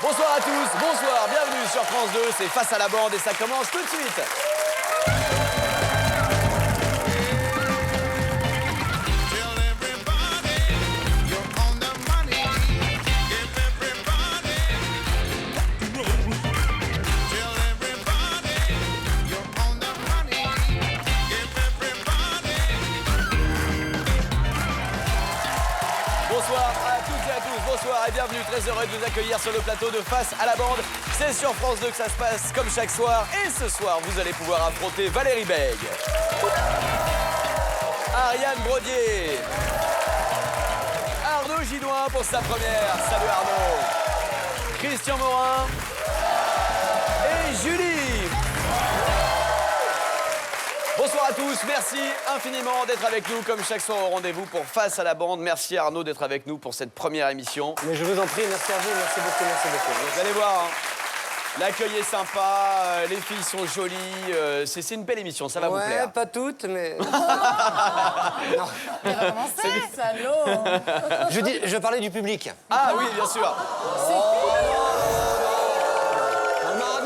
Bonsoir à tous, bonsoir, bienvenue sur France 2, c'est Face à la bande et ça commence tout de suite. Bonsoir à toutes et à tous, bonsoir et bienvenue, très heureux de vous accueillir sur le plateau de Face à la bande. C'est sur France 2 que ça se passe comme chaque soir et ce soir vous allez pouvoir affronter Valérie Bègue, Ariane Brodier, Arnaud Gidouin pour sa première, salut Arnaud, Christian Morin et Julie. Bonsoir à tous, merci infiniment d'être avec nous comme chaque soir au rendez-vous pour Face à la bande. Merci Arnaud d'être avec nous pour cette première émission. Mais je vous en prie, merci à vous, merci beaucoup, merci beaucoup. Vous allez voir, hein, l'accueil est sympa, les filles sont jolies, c'est une belle émission, ça va vous plaire. Ouais, pas toutes, mais... Salaud. Je parlais du public. Ah oui, bien sûr. Non,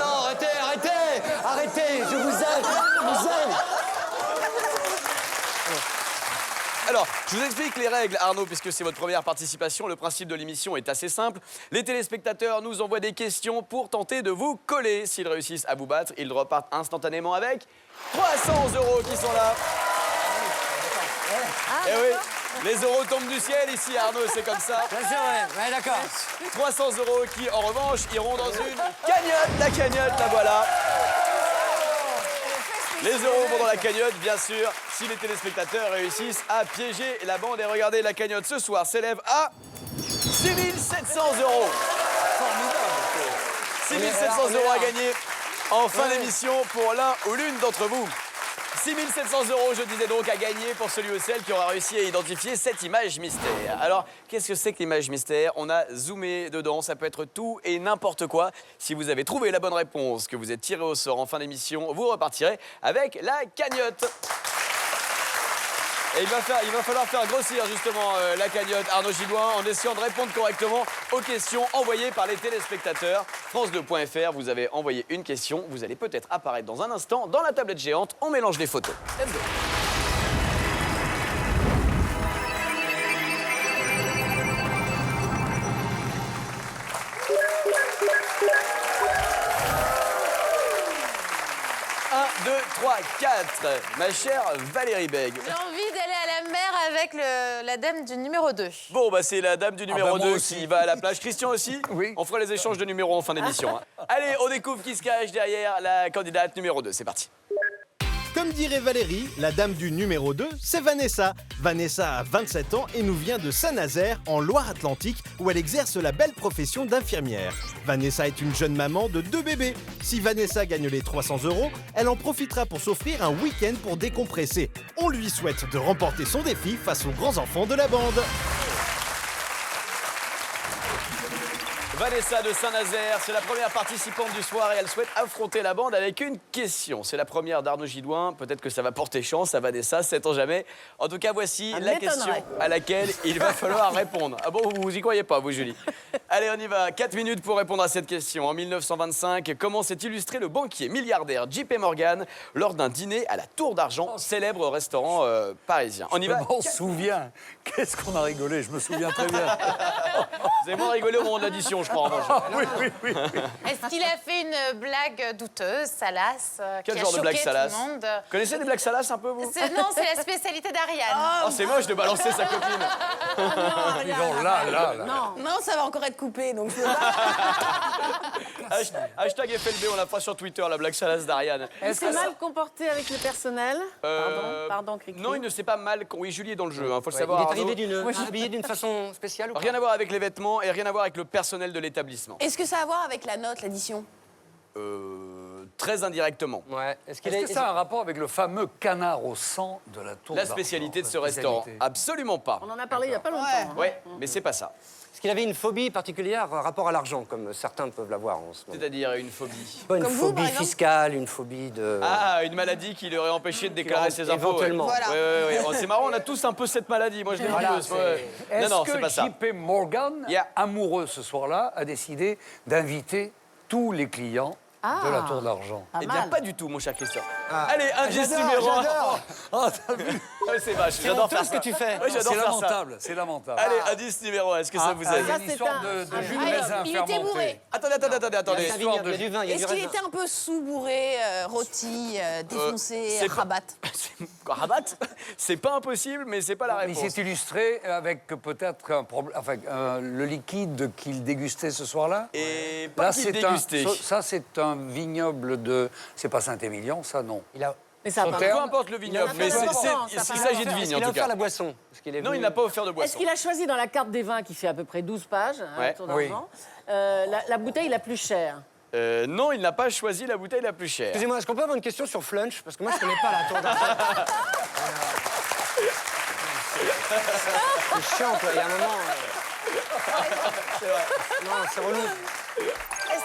arrêtez, je vous aime. Alors, je vous explique les règles, Arnaud, puisque c'est votre première participation. Le principe de l'émission est assez simple. Les téléspectateurs nous envoient des questions pour tenter de vous coller. S'ils réussissent à vous battre, ils repartent instantanément avec 300 € qui sont là. Et oui, les euros tombent du ciel ici, Arnaud, c'est comme ça. Bien sûr, ouais, d'accord. 300 € qui, en revanche, iront dans une cagnotte. La cagnotte, la voilà. Les euros vont dans la cagnotte, bien sûr, si les téléspectateurs réussissent à piéger la bande. Et regardez, la cagnotte ce soir s'élève à 6 700 €. Formidable. 6 700 € à gagner en fin d'émission pour l'un ou l'une d'entre vous. 6 700 €, je disais donc, à gagner pour celui ou celle qui aura réussi à identifier cette image mystère. Alors, qu'est-ce que c'est que l'image mystère? On a zoomé dedans, ça peut être tout et n'importe quoi. Si vous avez trouvé la bonne réponse, que vous êtes tiré au sort en fin d'émission, vous repartirez avec la cagnotte. Et il va falloir faire grossir justement la cagnotte, Arnaud Gidouin, en essayant de répondre correctement aux questions envoyées par les téléspectateurs. France2.fr, vous avez envoyé une question, vous allez peut-être apparaître dans un instant dans la tablette géante. On mélange les photos. Let's go. Un, 2, 3, 4. Ma chère Valérie Bègue. J'ai envie d'aller à la mer avec la dame du numéro 2. Bon, bah c'est la dame du numéro 2 aussi. qui va à la plage. Christian aussi? Oui. On fera les échanges de numéros en fin d'émission. Hein. Allez, on découvre qui se cache derrière la candidate numéro 2. C'est parti. Comme dirait Valérie, la dame du numéro 2, c'est Vanessa. Vanessa a 27 ans et nous vient de Saint-Nazaire, en Loire-Atlantique, où elle exerce la belle profession d'infirmière. Vanessa est une jeune maman de 2 bébés. Si Vanessa gagne les 300 €, elle en profitera pour s'offrir un week-end pour décompresser. On lui souhaite de remporter son défi face aux grands enfants de la bande. Vanessa de Saint-Nazaire, c'est la première participante du soir et elle souhaite affronter la bande avec une question. C'est la première d'Arnaud Gidouin, peut-être que ça va porter chance à Vanessa, sait-on jamais. En tout cas, voici la question à laquelle il va falloir répondre. Ah bon, vous y croyez pas, vous, Julie? Allez, on y va. 4 minutes pour répondre à cette question. En 1925, comment s'est illustré le banquier milliardaire JP Morgan lors d'un dîner à la Tour d'Argent, célèbre restaurant parisien? On y va. Je m'en souviens. Qu'est-ce qu'on a rigolé, je me souviens très bien. Vous avez moins rigolé au moment de l'addition, je crois. En revanche. Oui. Est-ce qu'il a fait une blague douteuse, salace, Quel qui genre a de choqué blague salace? tout le monde? Vous connaissez des blagues salaces un peu, vous? Non, c'est la spécialité d'Ariane. Oh, c'est moche de balancer sa copine. Non, là. Non, ça va encore être coupé, donc je peux pas. Hashtag FLB, on la fera sur Twitter, la blague salace d'Ariane. Il s'est mal comporté avec le personnel. Pardon, Cricri. Non, il ne s'est pas mal... Oui, Julie est dans le jeu, faut le Il savoir. est Arnaud. arrivé habillé d'une façon spéciale ou pas? Rien à voir avec les vêtements et rien à voir avec le personnel de l'établissement. Est-ce que ça a à voir avec la note, l'addition? Très indirectement. Ouais. Est-ce qu'il Est-ce que ça a un rapport avec le fameux canard au sang de la tour La d'argent, spécialité de ce la restaurant. spécialité. Absolument pas. On en a parlé il y a pas longtemps. hein. Ouais, mais c'est pas ça. Est-ce qu'il avait une phobie particulière rapport à l'argent, comme certains peuvent l'avoir en ce moment? C'est-à-dire une phobie. Pas une Comme vous, phobie par exemple fiscale, une phobie de... Ah, une maladie qui l'aurait empêché de déclarer ses impôts. Éventuellement. Ouais. Voilà. Ouais. Oh, c'est marrant, on a tous un peu cette maladie. Moi, je l'ai Voilà, vu. Ouais. Non, Est-ce non, c'est que pas ça. JP Morgan, Yeah. amoureux ce soir-là, a décidé d'inviter tous les clients de la tour d'argent? Pas Eh bien, mal. pas du tout, mon cher Christophe. Allez, indice numéro 1. Oh, t'as vu? C'est vache, C'est j'adore honteux faire ce ça. que tu fais. Ouais, j'adore C'est faire ça. lamentable, c'est lamentable. Allez, indice numéro 1, est-ce que ça vous Ah, aide il y a Ça, une c'est histoire un- de un jus de vignoble. raisin Il était fermenté. bourré. Attendez. Il y a un vignoble, il y a du vin, il y a du Est-ce qu'il raisin. était un peu sous-bourré, rôti, défoncé, c'est pas- rabat? Rabat, c'est pas impossible, mais c'est pas la Il réponse. s'est illustré avec peut-être un problème, enfin, le liquide qu'il dégustait ce soir-là. Et pas qu'il dégustait. Ça, c'est un vignoble de. C'est pas Saint-Émilion, ça, non. Il a... Mais ça a pas Sauter. Peu importe le vignoble, Il a mais fait longtemps, ça il fait s'agit de longtemps. vigne Est-ce en qu'il a tout offert cas. la boisson? Est-ce qu'il est Non, venu- il n'a pas offert de Est-ce boisson. qu'il a choisi dans la carte des vins qui fait à peu près 12 pages, Ouais. tour Oui. d'argent, la bouteille la plus chère? Non, il n'a pas choisi la bouteille la plus chère. Excusez-moi, est-ce qu'on peut avoir une question sur Flunch? Parce que moi, je connais pas la tour d'argent. C'est chiant, quoi. Il y a un moment... Non, c'est relou.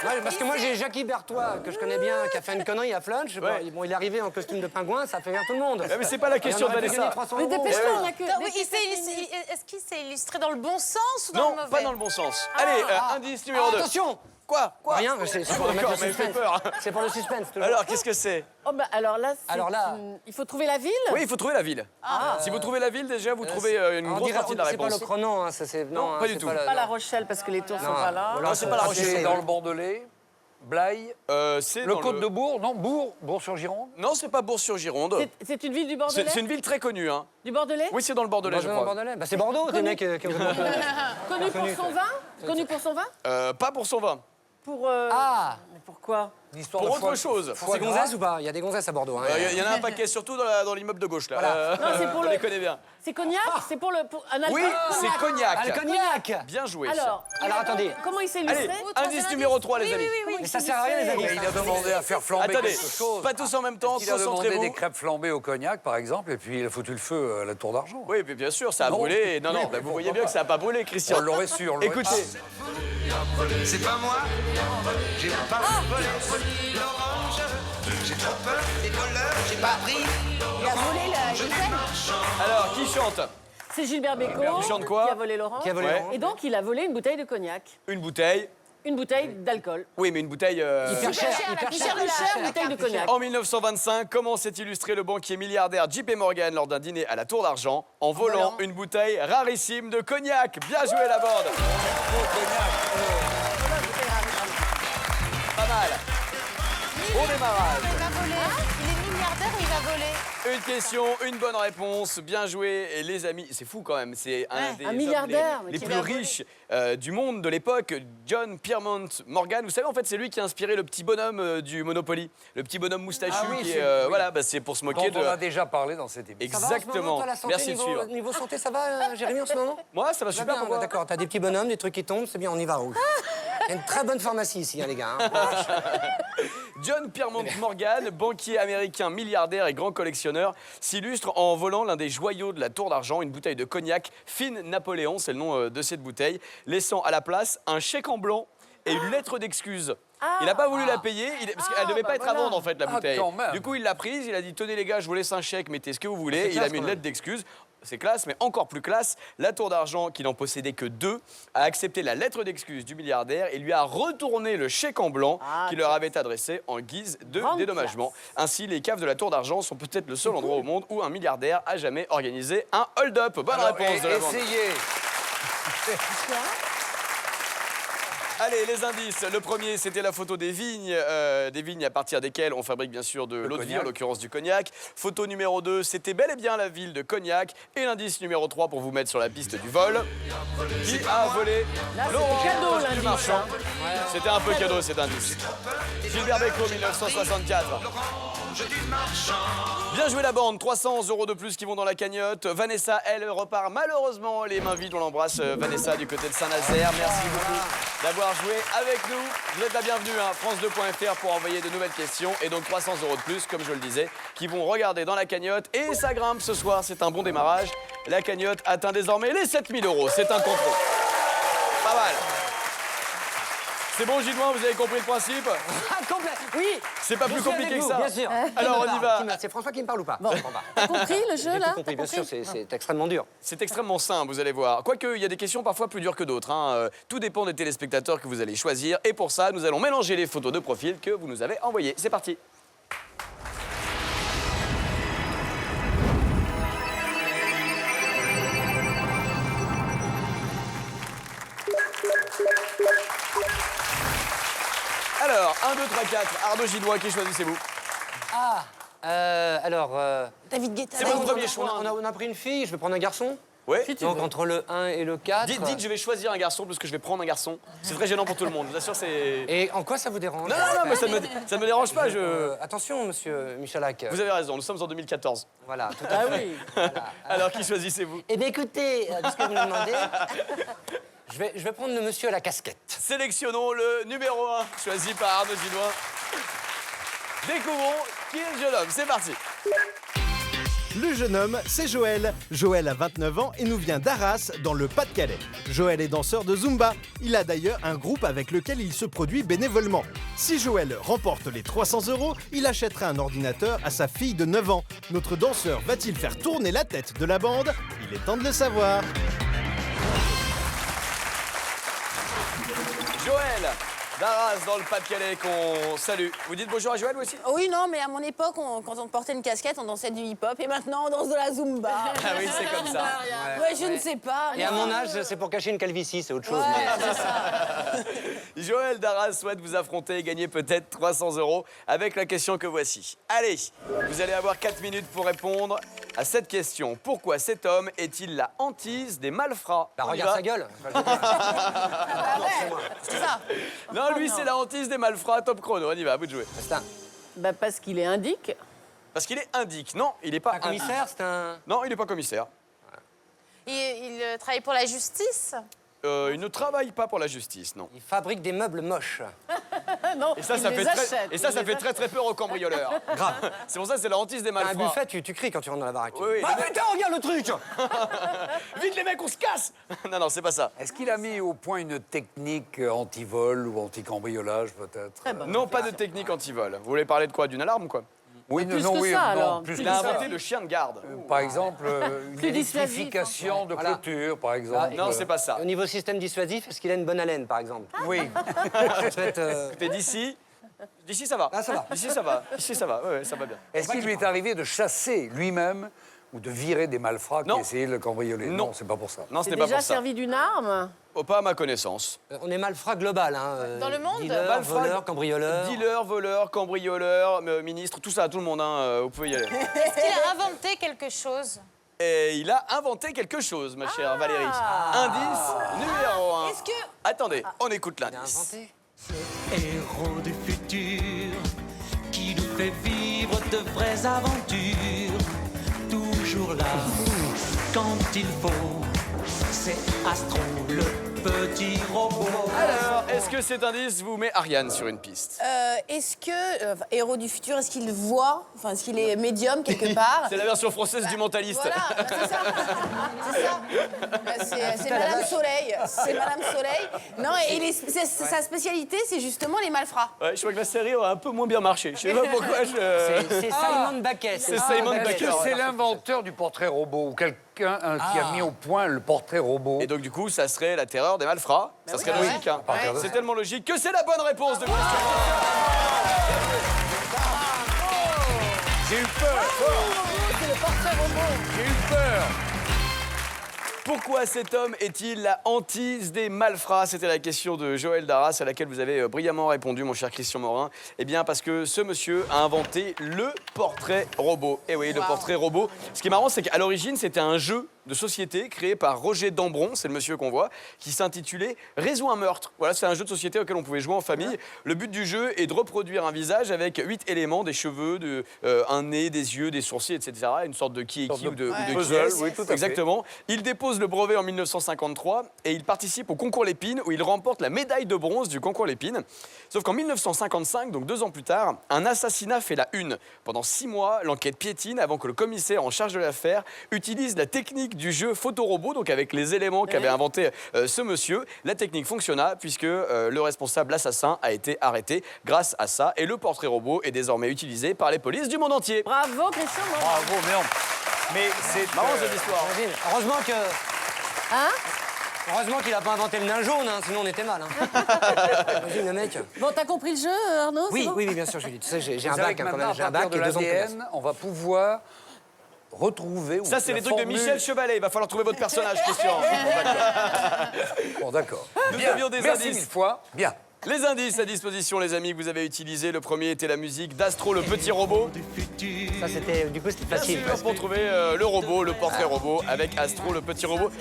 Ouais, parce que moi, j'ai Jackie Berthois, que je connais bien, qui a fait une connerie à Flunch. Ouais. Bon, il est arrivé en costume de pingouin, ça fait rire tout le monde. Mais c'est pas la question Et on de aurait pu Vanessa. gagner 300 Mais euros. dépêche-toi, on a que... Non, oui, est-ce qu'il s'est illustré dans le bon sens ou dans Non, le mauvais? pas dans le bon sens. Allez, indice numéro 2. Attention! Quoi Rien, c'est pour mettre Encore, le mais fait suspense. peur. C'est pour le suspense, toujours. Alors, qu'est-ce que c'est? Oh, bah, alors là, Alors là- il faut trouver la ville? Oui, il faut trouver la ville. Si vous trouvez la ville, déjà, vous trouvez une On grosse dirait- partie de la C'est pas réponse. le chrono, hein, ça c'est... Non, hein, pas du c'est tout. le- Pas La Rochelle, parce que les tours sont Non. pas là. Voilà, Non, c'est pas La Rochelle. C'est dans le Bordelais, Blaye, C'est le dans Côte de Bourg, non, Bourg-sur-Gironde. Non, c'est pas Bourg-sur-Gironde. C'est une ville du Bordelais? C'est une ville très connue, hein. Du Bordelais? Oui, c'est dans le Bordelais, je Bordeaux, crois. Bordelais. Bah, c'est Bordeaux, des mecs qui ont... Connu pour son vin? Connu pour son vin? Pas pour son vin. Pour... Ah! Mais pourquoi? L'histoire Pour de autre foie- chose. Pour ces gonzesses ou pas? Il y a des gonzesses à Bordeaux. Hein. Il y en a un paquet, surtout dans l'immeuble de gauche, là. Non, c'est pour on le- les connaît bien. C'est cognac? C'est pour un alcool? Oui, c'est cognac. Ah, le cognac! Bien joué. Alors, attendez. comment il s'est Allez, illustré? indice numéro 3, les amis. Mais ça sert à rien, les amis. Et il a demandé à faire flamber Attendez, quelque chose. pas tous en même temps, Il a demandé des concentrez-vous. crêpes flambées au cognac, par exemple, et puis il a foutu le feu à la tour d'argent. Oui, mais bien sûr, ça a Non. brûlé. Non, Oui, non, mais vous voyez bien que ça n'a pas brûlé, Christian. On l'aurait su, on l'aurait Écoutez, su. C'est pas moi, j'ai pas volé l'orange, j'ai trop peur des voleurs, j'ai pas pris. Il a volé le week-end. alors, qui chante? C'est Gilbert Bécaud Il chante quoi? qui a volé l'orange. Qui a volé Ouais. l'orange. Et donc, il a volé une bouteille de cognac. Une bouteille. Une bouteille d'alcool. Oui, mais une bouteille... Hyper cher, cher, hyper la cher. plus chère, bouteille de cognac. En 1925, comment s'est illustré le banquier milliardaire JP Morgan lors d'un dîner à la Tour d'Argent en volant une bouteille rarissime de cognac? Bien joué, la bande. Pas mal. Bon démarrage. Il va voler. Il est milliardaire ou il va voler? Une question, une bonne réponse. Bien joué. Et les amis, c'est fou quand même. C'est un des un hommes milliardaire, les mais qui plus va voler. riches du monde de l'époque, John Pierpont Morgan. Vous savez, en fait, c'est lui qui a inspiré le petit bonhomme du Monopoly. Le petit bonhomme moustachu. Ah oui, qui c'est- est, oui. voilà, bah, c'est pour se moquer Dont de... on a déjà parlé dans cette émission. Ça va en ce moment, Exactement. toi, la santé, Merci de niveau, suivre. niveau santé, ça va, Jérémy, en ce moment? Moi, ça va Ça va super bien, pour moi. d'accord. T'as des petits bonhommes, des trucs qui tombent, c'est bien, on y va, rouge. Il y a une très bonne pharmacie ici, hein, les gars. hein. John Pierpont Morgan, banquier américain, milliardaire et grand collectionneur, s'illustre en volant l'un des joyaux de la Tour d'Argent, une bouteille de cognac fine Napoléon, c'est le nom de cette bouteille, laissant à la place un chèque en blanc et une lettre d'excuse. Il n'a pas voulu la payer, parce qu'elle ne devait pas être à vendre en fait la Ah, bouteille. quand même. Du coup, il l'a prise, il a dit tenez les gars, je vous laisse un chèque, mettez ce que vous voulez. C'est Il a classe, mis une quand lettre d'excuse. C'est classe, mais encore plus classe, la Tour d'Argent, qui n'en possédait que 2, a accepté la lettre d'excuse du milliardaire et lui a retourné le chèque en blanc qui leur avait adressé en guise de Grande dédommagement. Ainsi, les caves de la Tour d'Argent sont peut-être le seul endroit au monde où un milliardaire a jamais organisé un hold-up. Bonne Alors, réponse de la bande. essayez. Allez, les indices. Le premier, c'était la photo des vignes à partir desquelles on fabrique bien sûr de l'eau de vie, cognac. en l'occurrence du cognac. Photo numéro 2, c'était bel et bien la ville de Cognac. Et l'indice numéro 3 pour vous mettre sur la piste du vol. Qui a volé cadeau, l'orange du l'indice, marchand? hein. C'était un peu cadeau cet indice. Gilbert Bécaud, 1964. Bien joué la bande, 300 € de plus qui vont dans la cagnotte. Vanessa, elle, repart malheureusement les mains vides. On l'embrasse, Vanessa, du côté de Saint-Nazaire. Merci beaucoup. d'avoir joué avec nous. Vous êtes la bienvenue, hein, France2.fr pour envoyer de nouvelles questions et donc 300 € de plus, comme je le disais, qui vont regarder dans la cagnotte et ça grimpe ce soir. C'est un bon démarrage. La cagnotte atteint désormais les 7000 €. C'est un contrôle. Pas mal. C'est bon, Gilloin, vous avez compris le principe? Ah, complet. Oui. C'est pas plus compliqué que ça. Bien sûr. Alors, on y va. C'est François qui me parle ou pas? Bon. T'as compris le jeu, J'ai là tout compris, bien sûr, c'est extrêmement dur. C'est extrêmement simple, vous allez voir. Quoique, il y a des questions parfois plus dures que d'autres. Hein. Tout dépend des téléspectateurs que vous allez choisir. Et pour ça, nous allons mélanger les photos de profil que vous nous avez envoyées. C'est parti. Alors, 1, 2, 3, 4. Arnaud Gillois, qui choisissez-vous? David Guetta. C'est votre premier choix. On a pris une fille, je vais prendre un garçon. Ouais. Donc entre le 1 et le 4. Dites, je vais choisir un garçon parce que je vais prendre un garçon. C'est très gênant pour tout le monde. Je vous assure, c'est. Et en quoi ça vous dérange? Non, mais ça ne me dérange pas. Attention, monsieur Michalak. Vous avez raison, nous sommes en 2014. Voilà, tout à fait. oui. Alors, qui choisissez-vous? Eh bien, écoutez, de ce que vous me demandez, je vais prendre le monsieur à la casquette. Sélectionnons le numéro 1, choisi par Arnaud Gilloin. Découvrons qui est le jeune homme. C'est parti. Le jeune homme, c'est Joël. Joël a 29 ans et nous vient d'Arras, dans le Pas-de-Calais. Joël est danseur de Zumba. Il a d'ailleurs un groupe avec lequel il se produit bénévolement. Si Joël remporte les 300 €, il achètera un ordinateur à sa fille de 9 ans. Notre danseur va-t-il faire tourner la tête de la bande? Il est temps de le savoir. Joël d'Arras, dans le Pas-de-Calais, qu'on salue. Vous dites bonjour à Joël, vous aussi? Oui, non, mais à mon époque, quand on portait une casquette, on dansait du hip-hop. Et maintenant, on danse de la Zumba. Ah oui, c'est comme ça. Ouais, je ne sais pas. Et à mon âge, c'est pour cacher une calvitie, c'est autre chose. Ouais, mais- c'est ça. Joël d'Arras souhaite vous affronter et gagner peut-être 300 € avec la question que voici. Allez, vous allez avoir 4 minutes pour répondre à cette question. Pourquoi cet homme est-il la hantise des malfrats? Bah, On y regarde va. sa gueule. C'est ça. Non, lui, c'est la hantise des malfrats. Top chrono, on y va, à vous de jouer. Basta. Bah parce qu'il est indique. Parce qu'il est indique. Non, il n'est pas Un commissaire, c'est un... Non, il n'est pas commissaire. Il travaille pour la justice. Il ne travaille pas pour la justice, non. Il fabrique des meubles moches. Non, Et ça, il ça les fait très, achète, et ça, il ça les fait achète. très peur aux cambrioleurs. Grave. C'est pour ça que c'est la hantise des T'as un malfrats. buffet, tu cries quand tu rentres dans la baraque. Oui, oui. Ah putain, regarde le truc. Vite les mecs, on se casse. Non, c'est pas ça. Est-ce qu'il a mis au point une technique anti-vol ou anti-cambriolage, peut-être? Non, pas de technique anti-vol. Vous voulez parler de quoi? D'une alarme, quoi? Oui, plus que ça, alors. plus Plus Il que a que ça. inventé le chien de garde. Par exemple, une Plus dissuasif, électrification de Voilà. clôture, par exemple. Non, c'est pas ça. Au niveau système dissuasif, est-ce qu'il a une bonne haleine, par exemple? Oui. En fait, Écoutez, d'ici, ça va. Ah, ça va. D'ici, ça va. Ici, ça va. Ouais, ça va bien. Est-ce qu'il lui est arrivé de chasser lui-même ou de virer des malfrats qui Non. essayaient de le cambrioler? Non. C'est pas pour ça. Non, ce C'est n'est pas déjà pour ça. servi d'une arme. Oh, pas à ma connaissance. on est malfrat global, hein. Dans le monde? Dealer, Malfrat, voleur, cambrioleur. Dealer, voleur, cambrioleur, ministre, tout ça, tout le monde, hein, vous pouvez y aller. Est-ce qu'il a inventé quelque chose? Et il a inventé quelque chose, ma chère Valérie. Indice numéro 1. Est-ce que... Attendez, on écoute Il a l'indice. inventé. Héros du futur qui nous fait vivre de vraies aventures. Toujours là quand il faut. C'est Astro, le petit robot. Alors, est-ce que cet indice vous met Ariane sur une piste? Est-ce que, héros du futur, est-ce qu'il voit, enfin, est-ce qu'il est médium quelque part? C'est la version française du mentaliste. Voilà, c'est ça. C'est ça. C'est Madame Soleil. C'est Madame Soleil. Non, et sa spécialité, c'est justement les malfrats. Ouais, je crois que la série aurait un peu moins bien marché. Je sais pas pourquoi C'est Simon Baquet. C'est Simon Est-ce Baker. que c'est l'inventeur du portrait robot ou quelqu'un qui a mis au point le portrait robot? Et donc, du coup, ça serait la terreur des malfrats. Ça serait logique, hein. partir de C'est ça. tellement logique que c'est la bonne réponse de question. J'ai eu peur. J'ai eu peur. Pourquoi cet homme est-il la hantise des malfrats? C'était la question de Joël d'Arras à laquelle vous avez brillamment répondu, mon cher Christian Morin. Eh bien, parce que ce monsieur a inventé le portrait robot. Eh oui, le portrait robot. Ce qui est marrant, c'est qu'à l'origine, c'était un jeu de société créé par Roger Dambron, c'est le monsieur qu'on voit, qui s'intitulait Résous un meurtre. Voilà, c'est un jeu de société auquel on pouvait jouer en famille. Le but du jeu est de reproduire un visage avec 8 éléments, des cheveux, un nez, des yeux, des sourcils, etc. Une sorte de qui ou de puzzle, qui oui, tout à fait. Exactement. Il dépose le brevet en 1953 et il participe au concours Lépine où il remporte la médaille de bronze du concours Lépine. Sauf qu'en 1955, donc 2 ans plus tard, un assassinat fait la une. Pendant 6 mois, l'enquête piétine avant que le commissaire en charge de l'affaire utilise la technique du jeu photorobot, donc avec les éléments qu'avait inventé ce monsieur. La technique fonctionna puisque le responsable assassin a été arrêté grâce à ça et le portrait robot est désormais utilisé par les polices du monde entier. Bravo, Christian. Bravo, mais c'est Marrant cette histoire. Imagine. Heureusement que... Hein? Heureusement qu'il a pas inventé le nain jaune, hein, sinon on était mal. Hein. Imagine le mec. Bon, t'as compris le jeu, Arnaud? Oui, c'est bon oui, bien sûr, Julie. Tu sais, j'ai un Vous savez bac que hein, quand maintenant, même. J'ai un à partir bac de et 2 ans de classe. l'ADN, on va pouvoir retrouver... Ça, c'est les trucs de Michel Chevalet. Il va falloir trouver votre personnage, Christian. Bon, d'accord. Nous Bien. avions des Merci indices. 1000 fois. Bien. Les indices à disposition, les amis, que vous avez utilisés. Le premier était la musique d'Astro, le petit robot. Ça, c'était... Du coup, c'était facile. Bien sûr, pour trouver le robot, le portrait robot, avec Astro, le petit robot.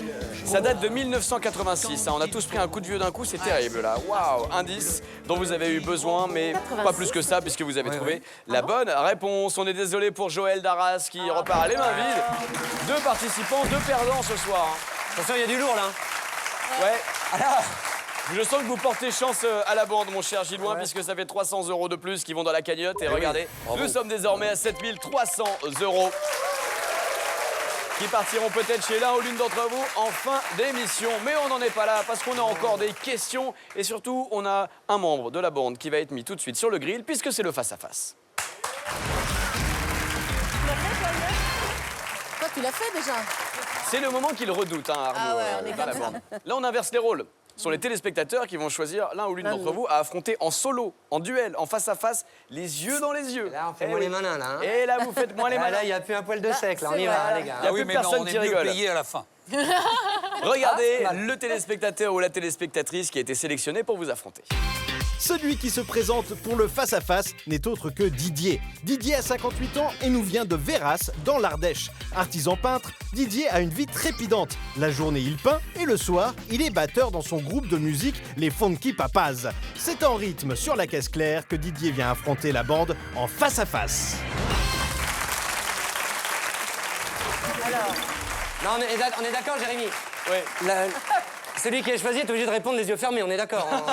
Ça date de 1986. Hein. On a tous pris un coup de vieux d'un coup, c'est terrible, là. Waouh. Indice dont vous avez eu besoin, mais pas plus que ça, puisque vous avez trouvé la bonne réponse. On est désolé pour Joël Darras, qui repart les mains vides. 2 participants, 2 perdants ce soir. Hein. Attention, il y a du lourd, là. Ouais. Alors, Je sens que vous portez chance à la bande, mon cher Gilloin, puisque ça fait 300 € de plus qui vont dans la cagnotte. Et regardez, nous sommes désormais à 7300 € qui partiront peut-être chez l'un ou l'une d'entre vous en fin d'émission. Mais on n'en est pas là, parce qu'on a encore des questions. Et surtout, on a un membre de la bande qui va être mis tout de suite sur le grill, puisque c'est le face-à-face. Toi, tu l'as fait déjà. C'est le moment qu'il redoute, hein, Arnaud. Ah ouais, on est dans la comme ça. bande. Là, on inverse les rôles. Ce sont les téléspectateurs qui vont choisir l'un ou l'une d'entre vous à affronter en solo, en duel, en face-à-face, les yeux dans les yeux. là, on fait Eh moins oui. les malins, là. Hein. Et là, vous faites moins les Ah, malins. là, il n'y a plus un poil de sec, là. On y va, hein, les gars. Il y a Ah oui, plus mais personne non, on qui est mieux rigole. payé à la fin. Regardez Ah, c'est mal. le téléspectateur ou la téléspectatrice qui a été sélectionné pour vous affronter. Celui qui se présente pour le face-à-face n'est autre que Didier. Didier a 58 ans et nous vient de Véras, dans l'Ardèche. Artisan peintre, Didier a une vie trépidante. La journée, il peint et le soir, il est batteur dans son groupe de musique, les Funky Papas. C'est en rythme sur la caisse claire que Didier vient affronter la bande en face-à-face. Non, on est d'accord, Jérémy. Oui. Celui qui est choisi est obligé de répondre les yeux fermés, on est d'accord. Hein.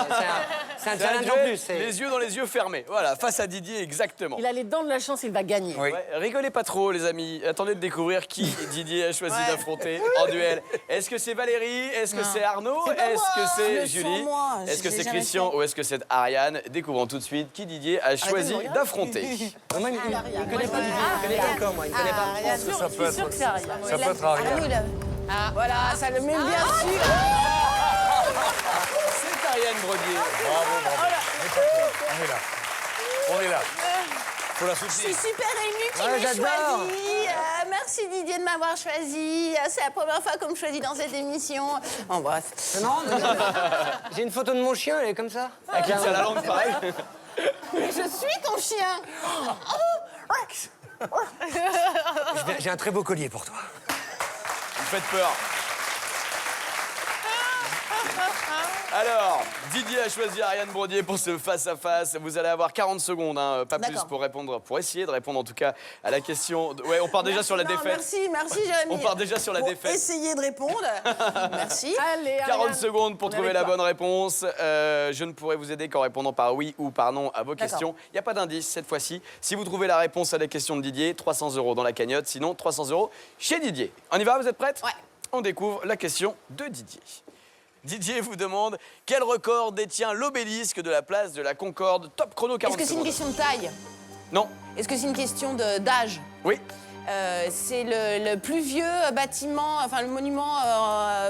C'est un challenge en duel, plus. c'est- les yeux dans les yeux fermés. Voilà, face à Didier, exactement. Il a les dents de la chance, il va gagner. Oui. Ouais, rigolez pas trop, les amis. Attendez de découvrir qui Didier a choisi d'affronter en duel. Est-ce que c'est Valérie? Est-ce que c'est Arnaud? C'est pas Est-ce moi, que c'est le Julie? sang, moi. Est-ce que J'ai c'est jamais Christian fait. ou est-ce que c'est Ariane? Découvrons tout de suite qui Didier a choisi de me regarder. d'affronter. Moi, il ne connaît pas Didier, il ne connaît pas encore, moi. Il ne connaît pas. Ça peut être, que c'est Ariane. ça peut être Ariane. Arnaud, il a- Voilà, ça le met bien sûr. C'est Ariane Brodier. On est là. On est là. Faut la Je suis soutenir. super émue qu'il Ouais, m'ait j'adore. choisi. Merci Didier de m'avoir choisi. C'est la première fois qu'on me choisit dans cette émission. En bref. C'est marrant, j'ai une photo de mon chien, elle est comme ça. Avec une seule langue pareil. Mais je suis ton chien. J'ai un très beau collier pour toi. Vous faites peur. Alors, Didier a choisi Ariane Brodier pour ce face-à-face. Vous allez avoir 40 secondes, hein, pas plus, D'accord. pour répondre, pour essayer de répondre en tout cas à la question. Ouais, on part déjà sur la Non, défaite. Merci Jérémy. On part déjà sur la Pour défaite. Essayer de répondre. Merci. Allez, 40 Ariane. secondes pour On est trouver avec la toi. bonne réponse. Je ne pourrai vous aider qu'en répondant par oui ou par non à vos D'accord. questions. Il n'y a pas d'indice cette fois-ci. Si vous trouvez la réponse à la question de Didier, 300 € dans la cagnotte. Sinon, 300 € chez Didier. On y va, vous êtes prêtes? Ouais. On découvre la question de Didier. Didier vous demande quel record détient l'obélisque de la place de la Concorde. Top chrono 40 Est-ce que c'est une secondes. question de taille? Non. Est-ce que c'est une question d'âge? Oui. C'est le plus vieux bâtiment, enfin le monument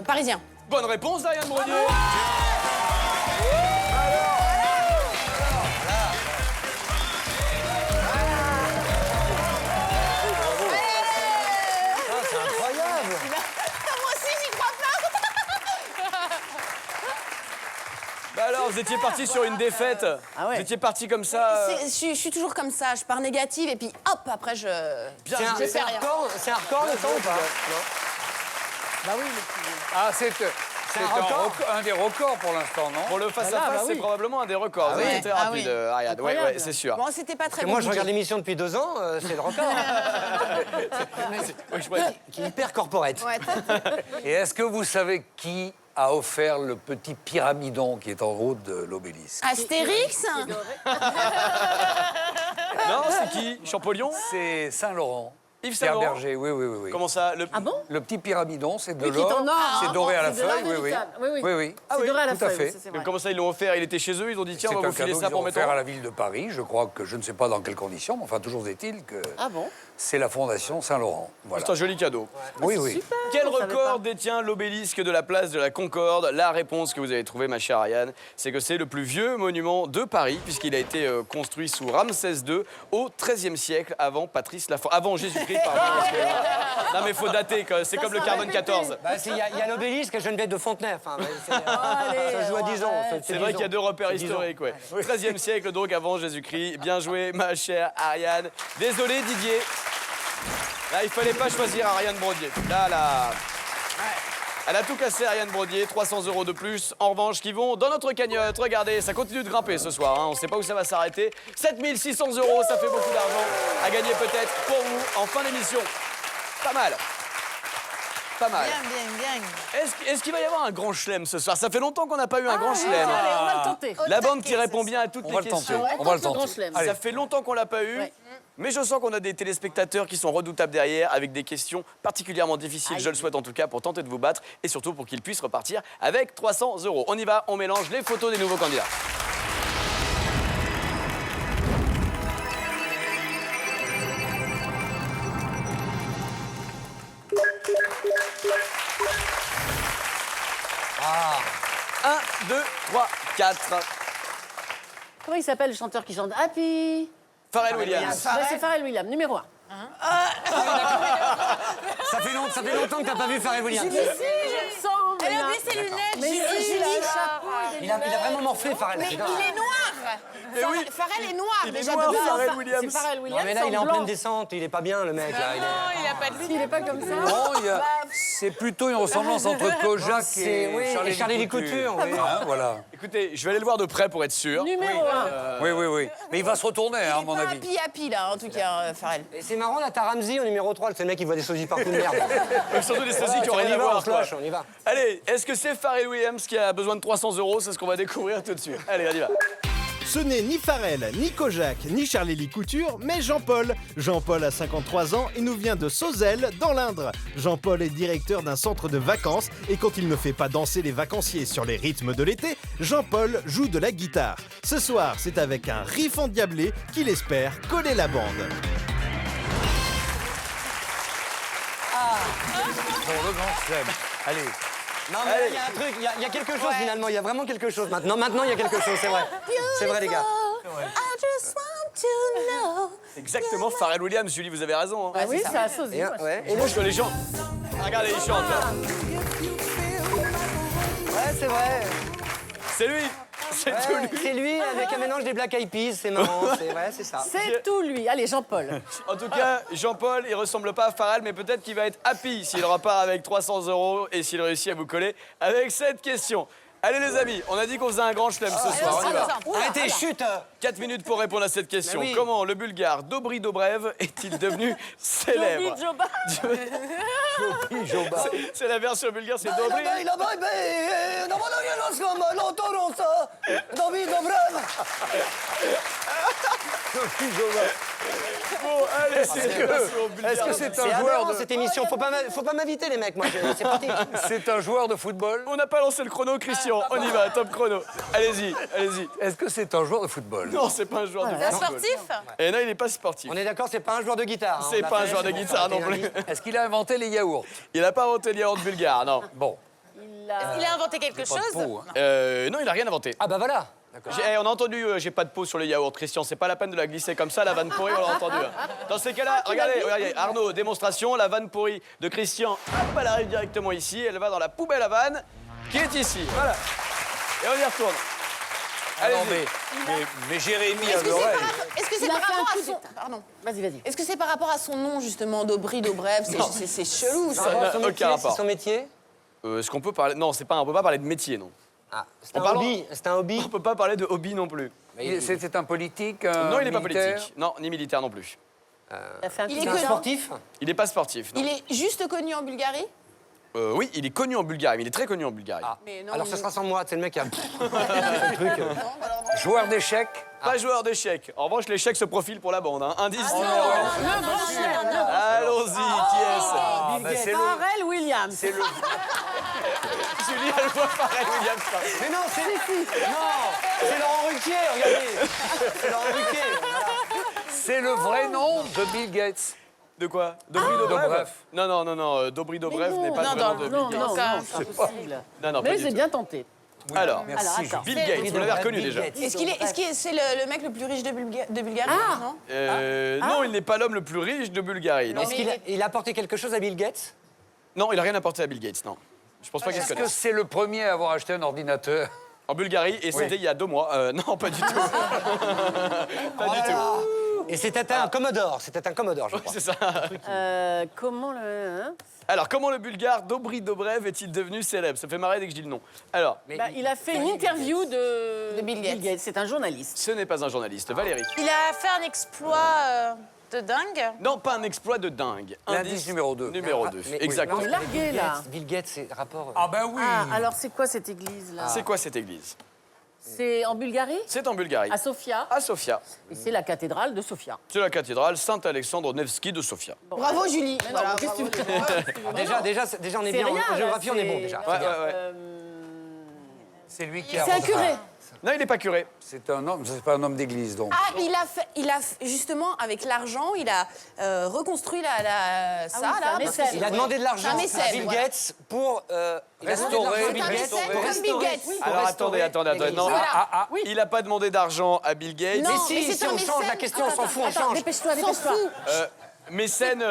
parisien. Bonne réponse d'Ariane Brodier. C'est incroyable. Moi aussi, j'y crois pas. Bah alors, vous étiez parti sur une défaite. Ah ouais. Vous étiez parti comme ça. Je suis toujours comme ça, je pars négative et puis hop, après je... Bien C'est un joué. fais rien. record, c'est un record de temps ou pas? Bah oui, le petit. Ah, c'est un des records pour l'instant, non? Pour le face-à-face, c'est probablement un des records. Vous avez été Ah rapide, oui. Ariane. Oui, Incroyable. c'est sûr. Bon, c'était pas très Moi, je compliqué. regarde l'émission depuis 2 ans, c'est le record. Oui, je pourrais- Qui est hyper corporate. Ouais, Et est-ce que vous savez qui a offert le petit pyramidon qui est en haut de l'obélisque? Astérix. Non, c'est qui? Champollion? C'est Saint-Laurent. Yves Pierre Saint-Laurent? Berger, oui. Comment ça? Ah bon? Le petit pyramidon, c'est de Oui, qui est l'or. en or. C'est doré à la C'est de l'or feuille, oui. véritable. Oui. Ah C'est doré à la tout à feuille, fait. ça, c'est vrai. Comment ça, ils l'ont offert? Il était chez eux, ils ont dit tiens, C'est on va un vous filer cadeau ça qu'ils pour ont mettre offert en... à la ville de Paris. Je crois que je ne sais pas dans quelles conditions, mais enfin, toujours est-il que Ah bon? c'est la Fondation Saint-Laurent. Voilà. C'est un joli cadeau. Oui. Super, Quel on savait record pas. détient l'obélisque de la place de la Concorde? La réponse que vous avez trouvée, ma chère Ariane, c'est que c'est le plus vieux monument de Paris, puisqu'il a été construit sous Ramsès II au XIIIe siècle, avant Patrice Laforêt. Avant Jésus-Christ, pardon. Non, mais il faut dater, c'est comme le sera carbone répété. 14. Bah, il y a l'obélisque à Geneviève de Fontenay. Enfin, ça se joue à 10 ans. C'est vrai qu'il y a 2 repères historiques, ouais. 13e siècle, donc avant Jésus-Christ. Bien joué, ma chère Ariane. Désolé, Didier. Là, il fallait pas choisir Ariane Brodier. Là. Elle a tout cassé, Ariane Brodier. 300 € de plus. En revanche, qui vont dans notre cagnotte. Regardez, ça continue de grimper ce soir. Hein. On ne sait pas où ça va s'arrêter. 7600 €, ça fait beaucoup d'argent à gagner peut-être pour vous en fin d'émission. Pas mal. Pas mal. Bien. Est-ce qu'il va y avoir un grand chelem ce soir? Ça fait longtemps qu'on n'a pas eu un grand chelem. Allez, on va le tenter. La bande qui répond bien à toutes On les va le tenter. questions. On va le Tente le grand tenter. chelem. Allez. Ça fait longtemps qu'on l'a pas eu. Ouais. Mais je sens qu'on a des téléspectateurs qui sont redoutables derrière avec des questions particulièrement difficiles, je le souhaite en tout cas, pour tenter de vous battre et surtout pour qu'ils puissent repartir avec 300 €. On y va, on mélange les photos des nouveaux candidats. Ah. 1, 2, 3, 4. Comment il s'appelle le chanteur qui chante Happy? Pharrell Williams. Ouais, c'est Pharrell Williams, numéro 1. Ça fait longtemps que t'as pas vu Pharrell Williams. Elle a oublié ses lunettes. Mais si, Julie. Il a vraiment morflé, Pharrell. Mais il est noir. oui. Pharrell est noir. Il est déjà noir, de base. Pharrell C'est Williams. Pharrell Non, Williams. mais là, il est en blanc. pleine descente. Il est pas bien, le mec. Là. Il a pas de Il est pas comme ça. Non, c'est plutôt une ressemblance entre Kojak et Charlie Couture. Oui. Hein, voilà. Écoutez, je vais aller le voir de près pour être sûr. Numéro 1. Oui. Mais il va se retourner, hein, à mon avis. Happy, là, en tout cas, Pharrell. Et c'est marrant, là, t'as Ramsey au numéro 3. C'est le mec qui voit des sosies partout de merde. Surtout des sosies qui ont On rien y à va, on voir. se quoi. lâche, on y va. Allez, est-ce que c'est Pharrell Williams qui a besoin de 300 €? C'est ce qu'on va découvrir tout de suite. Allez, on y va. Ce n'est ni Pharrell, ni Kojak, ni Charlie Couture, mais Jean-Paul. Jean-Paul a 53 ans et nous vient de Sauzelles, dans l'Indre. Jean-Paul est directeur d'un centre de vacances et quand il ne fait pas danser les vacanciers sur les rythmes de l'été, Jean-Paul joue de la guitare. Ce soir, c'est avec un riff endiablé qu'il espère coller la bande. Pour le grand chelem. Allez. Non, mais là, il y a un truc, il y a quelque chose finalement. Il y a vraiment quelque chose maintenant. Maintenant, il y a quelque chose, c'est vrai. C'est vrai, les gars. I just want to know. Exactement, Pharrell Williams, Julie, vous avez raison. Hein. Ah oui, c'est un sosie. Et, moi. ouais. Et moi, je vois les gens. Regardez, ils chantent. là. Ouais, c'est vrai. C'est lui. C'est tout Ouais, lui. c'est lui avec un mélange des Black Eyed Peas. C'est marrant. C'est ça. C'est tout lui. Allez, Jean-Paul. En tout cas, Jean-Paul, il ressemble pas à Pharrell, mais peut-être qu'il va être happy s'il repart avec 300 € et s'il réussit à vous coller avec cette question. Allez les amis, on a dit qu'on faisait un grand chelem ce soir, on y va. Arrêtez, chute. 4 minutes pour répondre à cette question. Mais oui. Comment le Bulgare Dobry Dobrev est-il devenu célèbre? C'est la version bulgare, c'est Dobry. Bon, allez, c'est la version bulgare. Est-ce que c'est C'est un joueur aberrant, de... cette émission. Faut pas m'inviter, les mecs. Moi, c'est parti. C'est un joueur de football? On n'a pas lancé le chrono, Christian. On y va, top chrono. Allez-y, allez-y. Est-ce que c'est un joueur de football? Non, c'est pas un joueur de Un football. sportif? Et non, il n'est pas sportif. On est d'accord, c'est pas un joueur de guitare. hein. C'est On pas l'a un fait, joueur de c'est bon, guitare ça non aurait plus. été un indice. Est-ce qu'il a inventé les yaourts? Il n'a pas inventé le yaourt bulgare, non. Bon, Il a inventé quelque pas de chose? peau, hein. Non, il n'a rien inventé. Ah bah voilà. D'accord. On a entendu, j'ai pas de peau sur les yaourts, Christian. C'est pas la peine de la glisser comme ça, la vanne pourrie, on l'a entendu. Hein. Dans ces cas-là, regardez, Arnaud, démonstration, la vanne pourrie de Christian. Hop, elle arrive directement ici, elle va dans la poubelle à vanne, qui est ici. Voilà. Et on y retourne. Ah non, Allez-y. mais Jérémy Est-ce à que c'est l'oreille. est-ce que c'est Il a par fait un rapport coup à de- son... Pardon. Vas-y. Est-ce que c'est par rapport à son nom, justement, Dobry Dobrev? C'est chelou, Ça ça. n'a Son aucun métier, rapport. c'est son métier. Est-ce qu'on peut parler... Non, on peut pas parler de métier, non. Ah, c'est un hobby. C'est un hobby. On peut pas parler de hobby non plus. C'était un politique, Non, il n'est pas militaire? politique. Non, ni militaire non plus. Il est C'est un connu. sportif. Il n'est pas sportif, non. Il est juste connu en Bulgarie. Oui, il est connu en Bulgarie, mais il est très connu en Bulgarie. Ah. Mais non, Alors, ce mais- sera sans moi. C'est le mec qui a le truc. Joueur d'échecs? Pas joueur d'échecs. En revanche, l'échec se profile pour la bande. Hein. Indice Le numéro grand chef. 1. Allons-y, qui est-ce Bah, c'est le... Pharrell Williams. c'est le- Julie, elle voit pareil, William. Mais non, c'est Laurent Ruquier. Regardez. C'est Laurent Ruquier. Voilà. c'est le vrai nom de Bill Gates. De quoi Dobry Dobrev Dobrev. Non, Dobry Dobrev n'est pas le vrai nom de Bill Non, Gates. non, Gates. non, c'est impossible. Non, pas Mais du j'ai tout. bien tenté. Alors, Merci. Alors, attends. Bill Gates, vous l'avez reconnu Bill déjà. Gates. Est-ce qu'il est, c'est le mec le plus riche de Bulgarie non Non, il n'est pas l'homme le plus riche de Bulgarie. Non, Est-ce qu'il a apporté quelque chose à Bill Gates? non il n'a rien apporté à Bill Gates, non. Je pense pas qu'il se Est-ce que connaisse. c'est le premier à avoir acheté un ordinateur? En Bulgarie, et c'était il y a 2 mois. Non, pas du tout. Pas du tout. Et c'était un Commodore. C'était un Commodore, je crois. C'est ça. Comment le... hein Alors, comment le Bulgare Dobry Dobrev est-il devenu célèbre? Ça fait marrer dès que je dis le nom. Alors, Bah, il a fait une interview de Bill Gates. C'est un journaliste. ce n'est pas un journaliste. Valérie. Il a fait un exploit de dingue. Non, pas un exploit de dingue. L'indice numéro 2. Numéro 2, Mais- exactement. Il est largué, là. Bill Gates, c'est rapport. Ah ben oui. Ah, alors c'est quoi cette église-là C'est quoi cette église? C'est en Bulgarie C'est en Bulgarie. À Sofia. À Sofia. Et c'est la cathédrale de Sofia. C'est la cathédrale Saint-Alexandre Nevski de Sofia. Bravo Julie. Mais non, Voilà, qu'est-ce que tu bravo. veux Déjà, on est C'est bien rien, en là, géographie, on est bon c'est- déjà. Ouais, ouais, ouais. C'est lui qui a... C'est un curé. Non, il n'est pas curé. C'est un homme, c'est pas un homme d'église, donc. Ah, justement, avec l'argent, il a reconstruit ça, oui, c'est un là. mécène. Il a demandé de l'argent Un à mécène, Bill voilà. Gates pour Restaurer C'est Bill un Gates mécène pour comme Bill restaurer. Gates. Oui, pour Alors restaurer attendez. l'église. Non, Voilà. il n'a pas demandé d'argent à Bill Gates. Non, Mais mais si, c'est un on change la mécène. question, on s'en fout, on Attends, change. dépêche-toi, S'en dépêche-toi. fout. Mécène,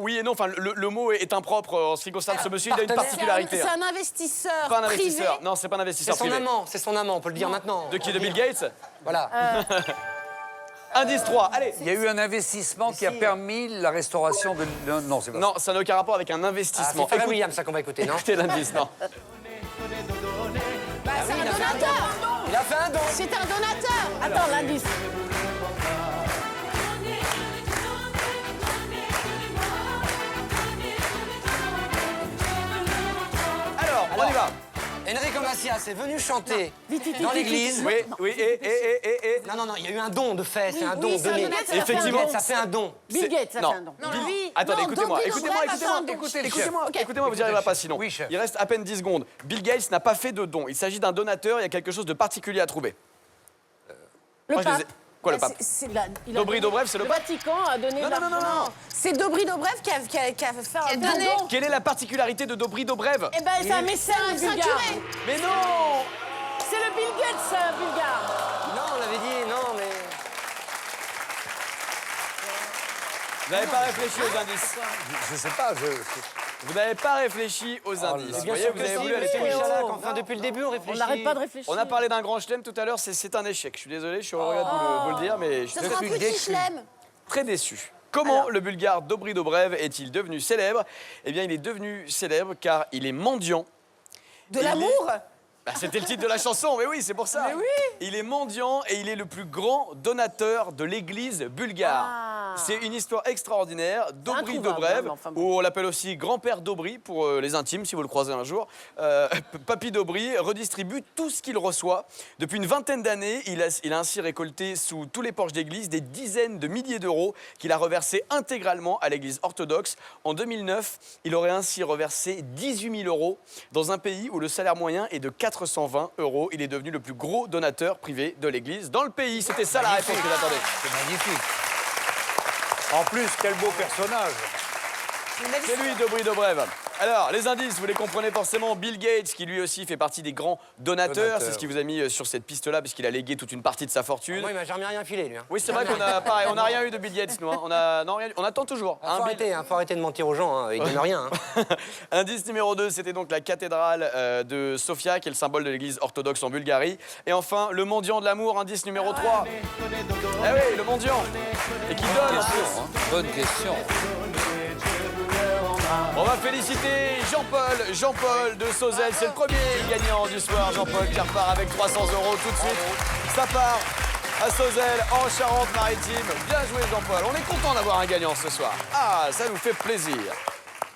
oui et non. Enfin, le mot est impropre en ce qui concerne ce monsieur. Il a une Partenaire. particularité. C'est un investisseur Pas un privé. investisseur. Non, c'est pas un C'est investisseur son privé. amant, c'est son amant, on peut le dire maintenant. De qui? De Bill Gates? Voilà. Indice 3. Allez. Il y a eu un investissement qui a permis la restauration de... Non, c'est pas Non, ça n'a aucun rapport avec un Ah, investissement. c'est Pharrell Williams, ça qu'on va écouter, non? Écoutez l'indice, non. Bah, c'est un donateur. Il a fait un don. C'est un donateur. Attends, l'indice. Alors, on y va. Enrico Macias est venu chanter Vite, dans l'église. Oui, oui, et. Non, il y a eu un don de fait, c'est un don oui, c'est un donné. donateur. Bill Effectivement. Gates, ça fait un don. Bill Gates, ça Non. fait un don. Non, Bill- lui. Attendez, non, écoutez-moi, Dobry écoutez-moi, Dobrev a fait un don. écoutez le Écoutez-moi, Ok. écoutez-moi, vous n'y arriverez pas sinon. Oui, chef. Il reste à peine 10 secondes. Bill Gates n'a pas fait de don. Il s'agit d'un donateur, il y a quelque chose de particulier à trouver. Le Moi, je les ai- pape. Quoi, le pape? Il a Dobry donné- Dobrev, c'est le Le pape? Vatican a donné Non, de non, non, non, l'argent. non. C'est Dobry Dobrev qui a fait un donné. don. Quelle est la particularité de Dobry Dobrev? Eh ben, c'est un mécène C'est un bulgare. curé. Mais non! C'est le Bill Gates bulgare. Non, on l'avait dit, non, mais. Vous n'avez pas réfléchi aux indices. Je sais pas, Vous n'avez pas réfléchi aux indices. C'est Vous bien voyez, sûr vous que avez si, voulu aller monsieur trop vite. Michalak, enfin, depuis le début, on On réfléchit. n'arrête pas de réfléchir. On a parlé d'un grand chelem tout à l'heure, c'est un échec. Je suis désolé, je suis au regret de vous le dire, mais je Ce suis sera un très, petit chelem. très déçu. Comment le Bulgare Dobry Dobrev est-il devenu célèbre? Eh bien, il est devenu célèbre car il est mendiant. De l'amour. Bah, c'était le titre de la chanson, mais oui, c'est pour ça. Il est mendiant et il est le plus grand donateur de l'église bulgare. Ah. C'est une histoire extraordinaire. Dobry introuvable, Dobrev, mais enfin bon. ou on l'appelle aussi grand-père Dobry pour les intimes, si vous le croisez un jour. Papy Dobry redistribue tout ce qu'il reçoit. Depuis une vingtaine d'années, il a ainsi récolté sous tous les porches d'église des dizaines de milliers d'euros qu'il a reversés intégralement à l'église orthodoxe. En 2009, il aurait ainsi reversé 18 000 euros dans un pays où le salaire moyen est de 420 euros. Il est devenu le plus gros donateur privé de l'église dans le pays. C'était ça la réponse que j'attendais. C'est magnifique. En plus, quel beau personnage. C'est lui, Dobry Dobrev. Alors, les indices, vous les comprenez forcément. Bill Gates, qui lui aussi fait partie des grands donateurs. C'est ce qui vous a mis sur cette piste-là, puisqu'il a légué toute une partie de sa fortune. Moi, il m'a jamais rien filé, lui. Hein. Oui, c'est vrai qu'on a pareil, on n'a rien eu de Bill Gates, nous. Hein. On attend toujours. Faut Hein, arrêter, faut arrêter de mentir aux gens, hein. Il donne rien. Hein. Indice numéro 2, c'était donc la cathédrale de Sofia, qui est le symbole de l'église orthodoxe en Bulgarie. Et enfin, le mendiant de l'amour, indice numéro 3. Eh oui, le mendiant. Et qui donne en plus. Bonne question. On On va féliciter Jean-Paul de Sauzelle. C'est le premier gagnant du soir, Jean-Paul, qui repart avec 300 € tout de suite. Ça part à Sauzelle, en Charente-Maritime. Bien joué, Jean-Paul. On est content d'avoir un gagnant ce soir. Ah, ça nous fait plaisir.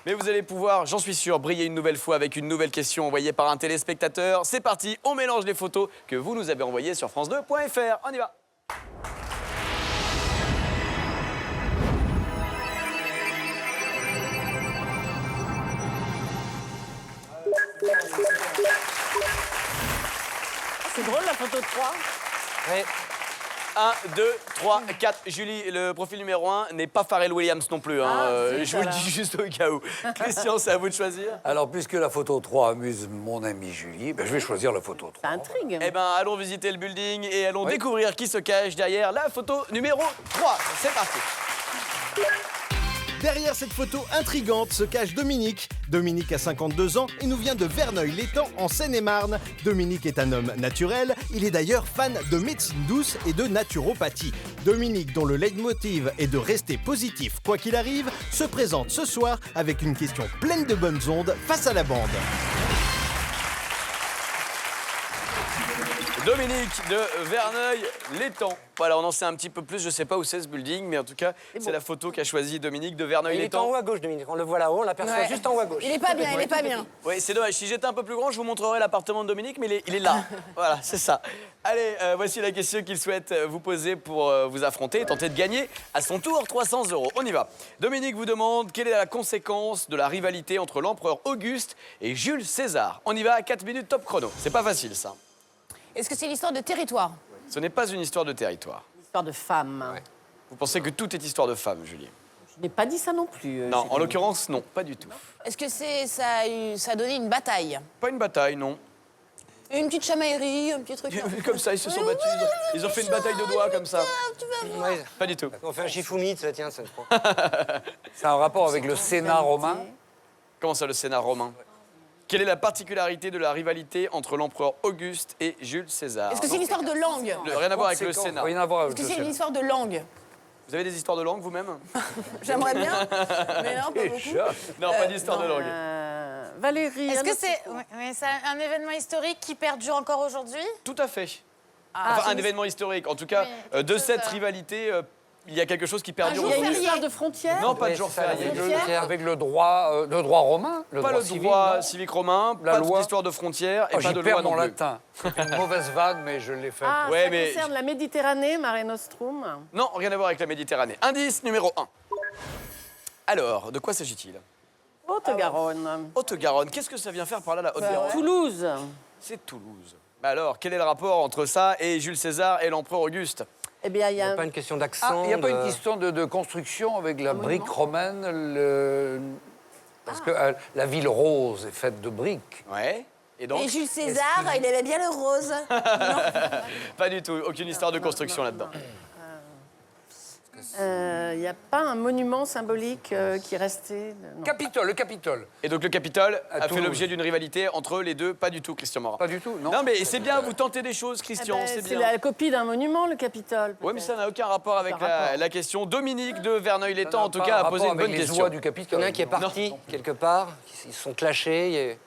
Mais vous allez pouvoir, j'en suis sûr, briller une nouvelle fois avec une nouvelle question envoyée par un téléspectateur. C'est parti, on mélange les photos que vous nous avez envoyées sur france2.fr. On y va. C'est drôle la photo de 3. Ouais. 1, 2, 3, 4. Julie, le profil numéro 1 n'est pas Pharrell Williams non plus. Je vous le dis juste au cas où. Christian, c'est à vous de choisir. Alors, puisque la photo 3 amuse mon ami Julie, je vais choisir la photo 3. Ça intrigue. Eh bien, allons visiter le building et allons découvrir qui se cache derrière la photo numéro 3. C'est parti. Derrière cette photo intrigante se cache Dominique. Dominique a 52 ans et nous vient de Verneuil-l'Étang en Seine-et-Marne. Dominique est un homme naturel, il est d'ailleurs fan de médecine douce et de naturopathie. Dominique, dont le leitmotiv est de rester positif quoi qu'il arrive, se présente ce soir avec une question pleine de bonnes ondes face à la bande. Dominique de Verneuil-l'Étang. Voilà, on en sait un petit peu plus. Je ne sais pas où c'est ce building, mais en tout cas, c'est la photo qu'a choisie Dominique de Il est en Verneuil-l'Étang. haut à gauche, Dominique. On le voit là-haut, on l'aperçoit juste en haut à gauche. Il est pas bien, il est pas bien. Oui, c'est dommage. Si j'étais un peu plus grand, je vous montrerais l'appartement de Dominique, mais il est là. Voilà, c'est ça. Allez, voici la question qu'il souhaite vous poser pour vous affronter et tenter de gagner à son tour 300 €. On y va. Dominique vous demande quelle est la conséquence de la rivalité entre l'empereur Auguste et Jules César. On y va à 4 minutes top chrono. C'est pas facile, ça. Est-ce que c'est l'histoire de territoire? Ce n'est pas une histoire de territoire. Histoire de femme. Vous pensez que tout est histoire de femmes, Julie? Je n'ai pas dit ça non plus. Non, Julie. en l'occurrence, non, pas du tout. Est-ce que ça a donné une bataille? Pas une bataille, non. Une petite chamaillerie, un petit truc? Comme ça, ils se sont battus. Ils ont fait une bataille de doigts comme ça. Ouais. Pas du tout. On fait un chifoumite, ça tient, ça. C'est un rapport avec le Sénat romain. Comment ça, le Sénat romain? Quelle est la particularité de la rivalité entre l'empereur Auguste et Jules César? Est-ce que c'est une histoire de langue? Rien à voir avec le Sénat. Rien à voir Est-ce avec que le c'est une Sénat. histoire de langue? Vous avez des histoires de langue vous-même? J'aimerais bien, mais non, pas beaucoup. Non, pas d'histoire de langue. Valérie. Est-ce un que autre- c'est un événement historique qui perdure encore aujourd'hui? Tout à fait. Enfin, un événement historique. En tout cas, Oui, de quelque cette chose, rivalité, il y a quelque chose qui perdure Il y a une aujourd'hui. histoire de frontière. Non, pas de Ouais, jour c'est ça, férié. Avec le droit romain. Pas le civil, droit non civique romain, La pas loi. d'histoire de frontières et Oh, pas j'y de perds loi mon non plus. latin. C'est une mauvaise vanne, mais je l'ai fait. Ah, Ouais, ça mais- concerne la Méditerranée, Mare Nostrum. Non, rien à voir avec la Méditerranée. Indice numéro 1. Alors, de quoi s'agit-il? Haute-Garonne. Haute-Garonne, qu'est-ce que ça vient faire par là, la Haute-Garonne? Toulouse. C'est Toulouse. Bah alors, quel est le rapport entre ça et Jules César et l'empereur Auguste? Eh bien, il y a Pas une question Ah, d'accent. il n'y a pas de- une question de construction avec la brique romaine Parce que la ville rose est faite de briques. Ouais. Et donc? Et Jules César, il aimait bien le rose. Pas du tout. Aucune histoire de construction là-dedans. Il n'y a pas un monument symbolique qui est resté. Non. Capitole, le Capitole. Et donc le Capitole À a fait Toulouse. l'objet d'une rivalité entre les deux? Pas du tout, Christian Morin. Pas du tout, non. Non, mais c'est bien, vous tentez des choses, Eh Christian, ben, c'est c'est bien. la copie d'un monument, le Capitole. Oui, mais peut-être. ça n'a aucun rapport avec Aucun rapport. la question. Dominique de Ça Verneuil-l'Étang, n'a en tout pas cas, a rapport posé une avec bonne les question. oies du Il y Capitole. en a un qui est parti quelque part, ils se sont clashés.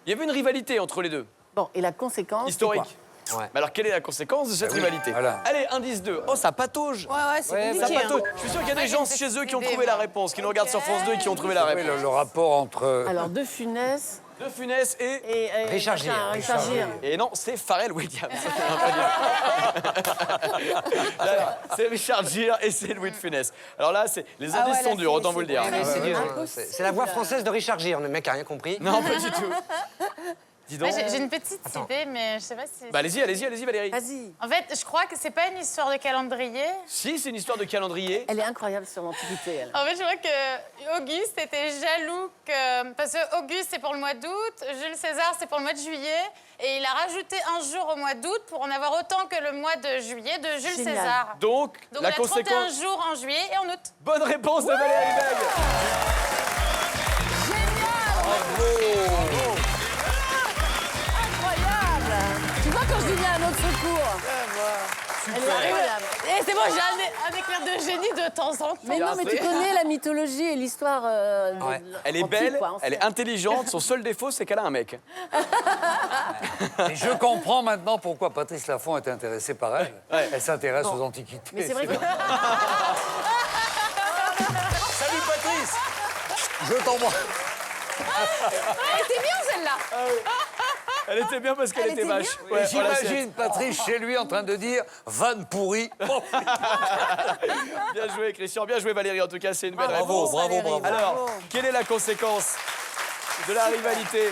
Il y avait une rivalité entre les deux, Bon, et la conséquence. c'est historique. quoi? Ouais. Mais alors, quelle est la conséquence de cette Ah oui, rivalité? voilà. Allez, indice 2. Oh, ça patauge. Ouais, c'est Ouais, Ça compliqué. patauge. hein. Je suis sûr qu'il y a des gens chez eux qui ont idée, trouvé la moi. réponse, qui nous regardent sur France 2 et qui ont trouvé la Oui, réponse. le rapport entre... Alors, De Funès De Funès et... et Richard machin, Gere. Richard Gere. Et non, c'est Pharrell Williams. C'est Richard Gere et c'est Louis de Funès. Alors là, les indices ouais, sont là, durs, c'est- autant vous le c'est dire. très C'est dur. Impossible. C'est la voix française de Richard Gere. Le mec a rien compris. Non, pas du tout. Dis donc. Moi, j'ai une petite idée, mais je sais pas si... Bah, allez-y, Valérie. Vas-y. En fait, je crois que c'est pas une histoire de calendrier. Si, c'est une histoire de calendrier. Elle est incroyable sur l'Antiquité, elle. En fait, je crois que Auguste était jaloux parce que Auguste, c'est pour le mois d'août, Jules César, c'est pour le mois de juillet. Et il a rajouté un jour au mois d'août pour en avoir autant que le mois de juillet de Jules Génial. César. Donc, Donc, la on a 31 conséquence... jours en juillet et en août. Bonne réponse de Valérie Beg. Incroyable. Tu vois quand je dis bien un autre secours. Elle est incroyable. Et Et c'est bon, j'ai un éclair de génie de temps en temps. Mais non, mais tu connais la mythologie et l'histoire. Elle est antique, belle, quoi, elle est intelligente. Son seul défaut, c'est qu'elle a un mec. Et je comprends maintenant pourquoi Patrice Laffont est intéressée par elle. Ouais. Elle s'intéresse aux antiquités. Mais c'est vrai que. Salut Patrice. Je t'embrasse. Elle était bien celle-là. Elle était bien parce qu'elle Elle était était vache. bien. Ouais, J'imagine Patrice chez lui en train de dire vanne pourrie. Bien joué Christian, bien joué Valérie. En tout cas, c'est une belle Bravo, réponse. bravo, bravo. Alors, quelle est la conséquence de la rivalité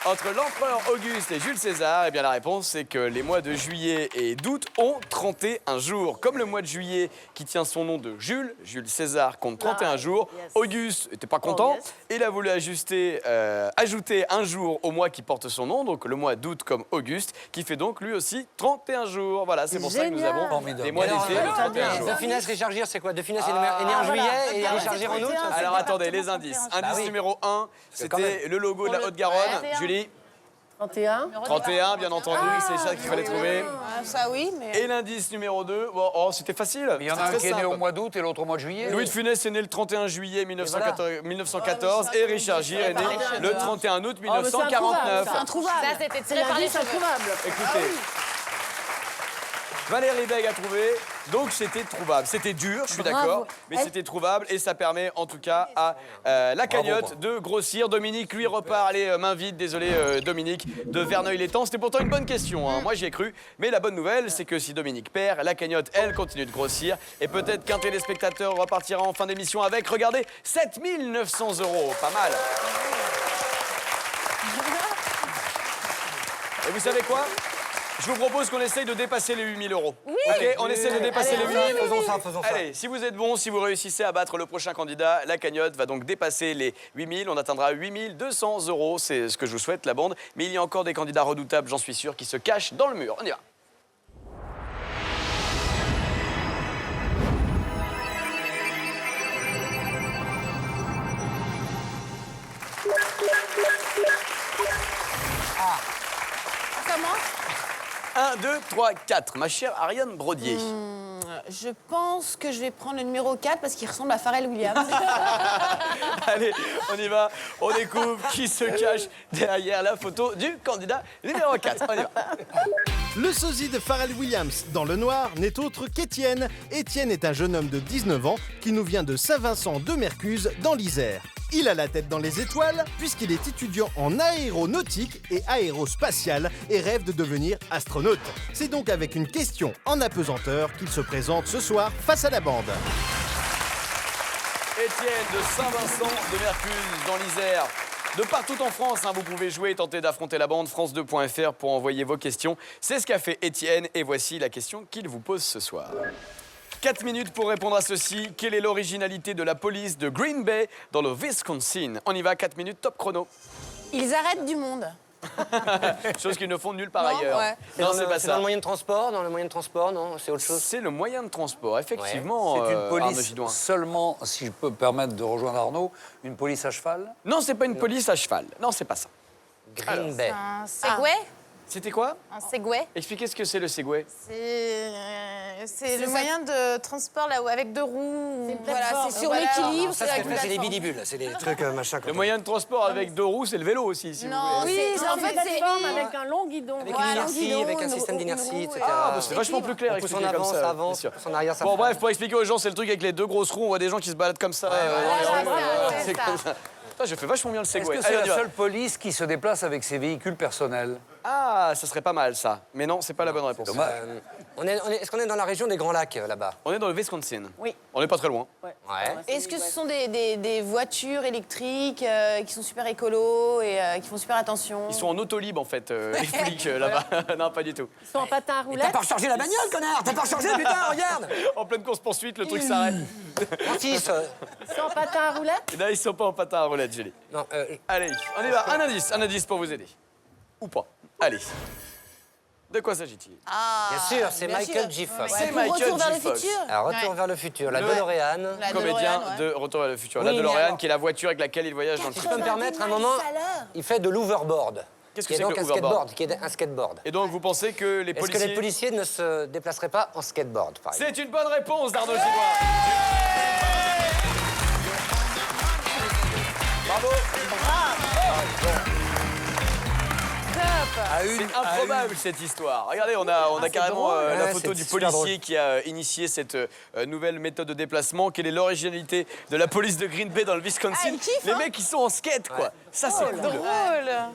entre l'empereur Auguste et Jules César? Eh bien, la réponse, c'est que les mois de juillet et d'août ont 31 jours. Comme le mois de juillet, qui tient son nom de Jules César compte 31 jours. Auguste n'était pas content. Il a voulu ajouter un jour au mois qui porte son nom, donc le mois d'août comme Auguste, qui fait donc lui aussi 31 jours. Voilà, c'est pour ça que nous avons Formidable. des mois d'été de 31 jours. De Funès, Richard Gere, c'est quoi? De Funès est né en juillet et Richard Gere en août? Alors attendez, les indices. Indice oui. numéro 1, quand c'était le logo de la Haute-Garonne. 31. Julie, 31. 31, bien entendu, c'est ça qu'il fallait trouver. Ah, ça oui, mais. Et l'indice numéro 2, bon, oh, c'était facile. Il y en a C'était un très qui est né simple. au mois d'août et l'autre au mois de juillet. Louis de Funès est né le 31 juillet 1914 et Richard Gere est né le 31 août mais c'est 1949. C'est introuvable. Ça, c'était C'est tiré par les l'indice cheveux. introuvable. Écoutez, Valérie Bègue a trouvé, donc c'était trouvable. C'était dur, je suis d'accord, mais c'était trouvable et ça permet en tout cas à la cagnotte de grossir. Dominique, lui, repart, allez, main vide, désolé Dominique, de Verneuil-l'Étang. C'était pourtant une bonne question, hein. Moi j'y ai cru, mais la bonne nouvelle, c'est que si Dominique perd, la cagnotte, elle, continue de grossir et peut-être qu'un téléspectateur repartira en fin d'émission avec, regardez, 7 900 €, pas mal. Et vous savez quoi ? Je vous propose qu'on essaye de dépasser les 8 000 €. Oui. Ok, on essaie de dépasser les 8 000 €. Faisons ça. Allez, si vous êtes bon, si vous réussissez à battre le prochain candidat, la cagnotte va donc dépasser les 8 000. On atteindra 8 200 €. C'est ce que je vous souhaite, la bande. Mais il y a encore des candidats redoutables, j'en suis sûr, qui se cachent dans le mur. On y va. Comment 1, 2, 3, 4. Ma chère Ariane Brodier. Je pense que je vais prendre le numéro 4 parce qu'il ressemble à Pharrell Williams. Allez, on y va. On découvre qui se cache derrière la photo du candidat numéro 4. On y va. Le sosie de Pharrell Williams dans le noir n'est autre qu'Étienne. Étienne est un jeune homme de 19 ans qui nous vient de Saint-Vincent de Mercuse dans l'Isère. Il a la tête dans les étoiles puisqu'il est étudiant en aéronautique et aérospatiale et rêve de devenir astronaute. C'est donc avec une question en apesanteur qu'il se présente ce soir face à la bande. Étienne de Saint-Vincent de Mercuse dans l'Isère. De partout en France, hein, vous pouvez jouer et tenter d'affronter la bande. France2.fr pour envoyer vos questions. C'est ce qu'a fait Étienne et voici la question qu'il vous pose ce soir. 4 minutes pour répondre à ceci. Quelle est l'originalité de la police de Green Bay dans le Wisconsin? On y va, 4 minutes, top chrono. Ils arrêtent du monde. Chose qu'ils ne font nulle part Non, ailleurs. ouais. Non, c'est pas C'est dans ça. le moyen de transport? Dans le moyen de transport, non? C'est autre chose? C'est le moyen de transport, effectivement. C'est une Arnaud police Gidouin. seulement, si je peux me permettre de rejoindre Arnaud, une police à cheval. Non, c'est pas une police à cheval. Non, c'est pas ça. Green Bay. Un Segway C'était quoi? Un Segway. Expliquez ce que c'est le Segway. C'est le moyen de transport là, avec deux roues. Voilà, c'est sur l'équilibre. Ça, c'est c'est avec une des plateforme. bidibules, c'est des trucs machin. Le moyen de transport avec 2 roues, c'est le vélo aussi, si vous Non, voulez. oui, en fait, c'est plateforme avec un long guidon. Avec Voilà, une un inertie, guidon, avec un une système roue, d'inertie, une roue, etc. Ah, bah, c'est vachement plus clair On pousse en expliqué comme avant, ça. ça avance, bien sûr. on pousse en arrière, ça Bon, freine. bref, pour expliquer aux gens, c'est le truc avec les 2 grosses roues. On voit des gens qui se baladent comme ça. c'est comme ça. Putain, je fais vachement bien le Est-ce Segway. que c'est Allez, on la y va. seule police qui se déplace avec ses véhicules personnels? Ah, ça serait pas mal ça. Mais non, c'est pas la bonne réponse. Dommage. Est-ce qu'on est dans la région des Grands Lacs, là-bas? On est dans le Wisconsin. Oui. On n'est pas très loin. Ouais. Est-ce que ce sont des voitures électriques qui sont super écolos et qui font super attention? Ils sont en auto libre en fait, les flics là-bas. Non, pas du tout. Ils sont en patin à T'as roulettes. pas rechargé la bagnole, connard! T'as pas rechargé, putain, regarde! En pleine course-poursuite, le truc s'arrête. Francis, Ils sont en patin à roulettes. Et là, ils sont pas en patin à roulette, Julie. non, Allez, on y va. Un indice pour vous aider. Ou pas. Allez. De quoi s'agit-il? bien sûr, c'est bien Michael sûr. J. Fox. C'est Pour Michael Retour vers J. le Fox. futur. Alors, Retour vers le futur, la Le- DeLorean. La Comédien DeLorean, ouais. de Retour vers le futur. Oui, La mais DeLorean, alors- qui est la voiture avec laquelle il voyage dans le Si je futur. peux me permettre, un moment, il fait de l'overboard. Qu'est-ce Qui que est c'est donc que un le hoverboard? skateboard, qui est un skateboard. Et donc, vous pensez que les Est-ce policiers... que les policiers ne se déplaceraient pas en skateboard, par exemple? C'est une bonne réponse d'Arnaud Gillois. Bravo. C'est improbable cette histoire. Regardez, on a carrément la Ouais, photo c'est du super policier qui a initié cette nouvelle méthode de déplacement. Quelle est l'originalité de la police de Green Bay dans le Wisconsin? Ah, ils kiffent, Les hein. mecs, ils sont en skate, quoi. Ça, c'est cool. Drôle.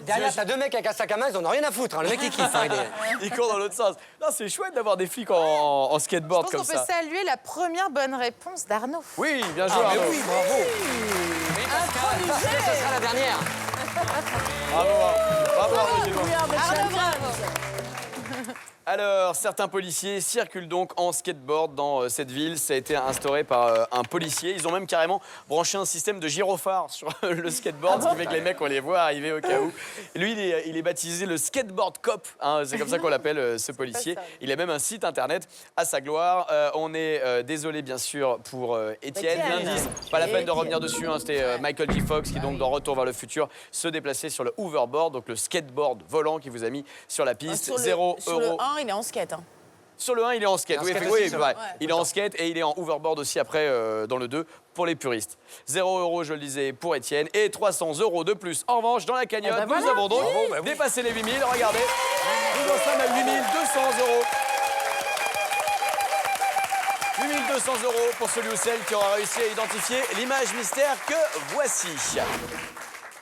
Derrière, t'as 2 mecs avec un sac à main, ils en ont rien à foutre. Hein. Le mec, il kiffe. Hein, Ils courent dans l'autre sens. Non, c'est chouette d'avoir des flics en Je skateboard pense comme qu'on peut ça. saluer la première bonne réponse d'Arnaud. Oui, bien joué, Arnaud. oui, bravo. Parce que ce sera la dernière. Bravo, Arnaud Gillois. Arnaud, bravo. Alors, certains policiers circulent donc en skateboard dans cette ville. Ça a été instauré par un policier. Ils ont même carrément branché un système de gyrophare sur le skateboard, ce qui fait que les mecs, on les voit arriver au cas où. Et lui, il est baptisé le skateboard cop. Hein, c'est comme ça qu'on l'appelle, ce policier. Il a même un site internet à sa gloire. On est désolé, bien sûr, pour Étienne. L'indice, pas la peine de revenir dessus. Hein, c'était Michael J. Fox qui, donc, dans Retour vers le futur, se déplaçait sur le hoverboard, donc le skateboard volant qui vous a mis sur la piste. 0 Sur le €. 1, il est en skate. Hein. Sur le 1, il est en skate. Il est en Oui, skate oui, aussi, ouais. Il est en skate et il est en hoverboard aussi après dans le 2 pour les puristes. 0 €, je le disais, pour Étienne et 300 € de plus. En revanche, dans la cagnotte, nous avons donc dépassé les 8000. Regardez, nous en sommes à 8200 €. 8200 € pour celui ou celle qui aura réussi à identifier l'image mystère que voici.